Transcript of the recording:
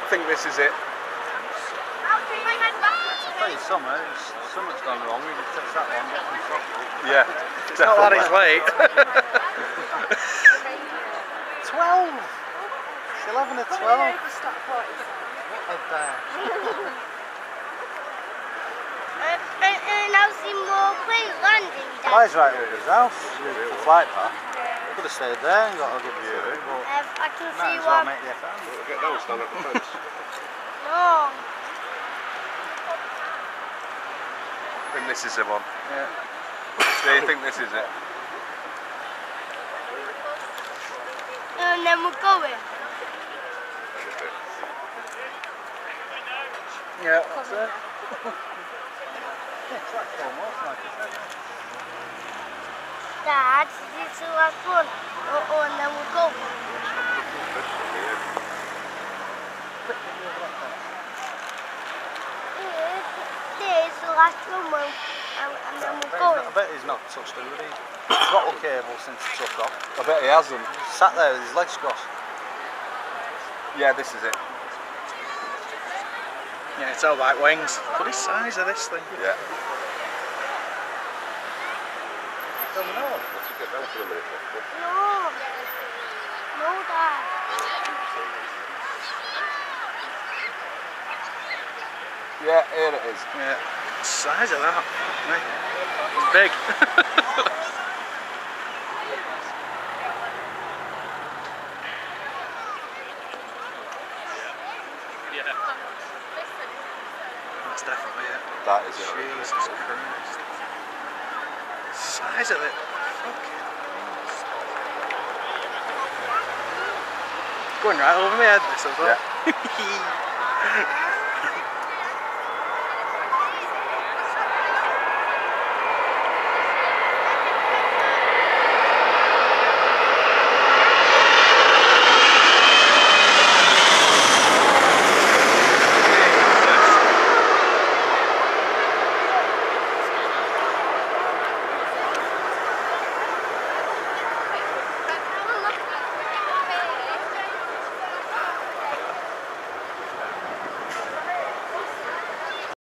think this is it. I'll tell you something's gone wrong. We just touched that one, get some chocolate. Yeah, It's not that his weight. 12! It's 11 at 12. What a bear. And I'll see more planes landing. Flies right over his house. The flight path. Could have stayed there and got a good view. But I can might see as well one. make the FM. Get down, stand up the fence. No. I think this is the one. Yeah. Do you think this is it? And then we're going. Yeah, that's it. It's like almost like I said. Dad, this is the last one. Oh, and then we'll go. This is the last one, and then we'll go. I bet he's not touched the hoodie. Throttle cable since he took off. I bet he hasn't. Sat there with his legs crossed. Yeah, this is it. Yeah, it's all like wings. Look at the size of this thing. Yeah. Don't know. Let's get down for a minute. No. No, Dad. Yeah, here it is. Yeah, the size of that. It's big. That's definitely it. That is it. Jesus Christ. The size of it. Fucking It's going right over my head, this as well. Yeah.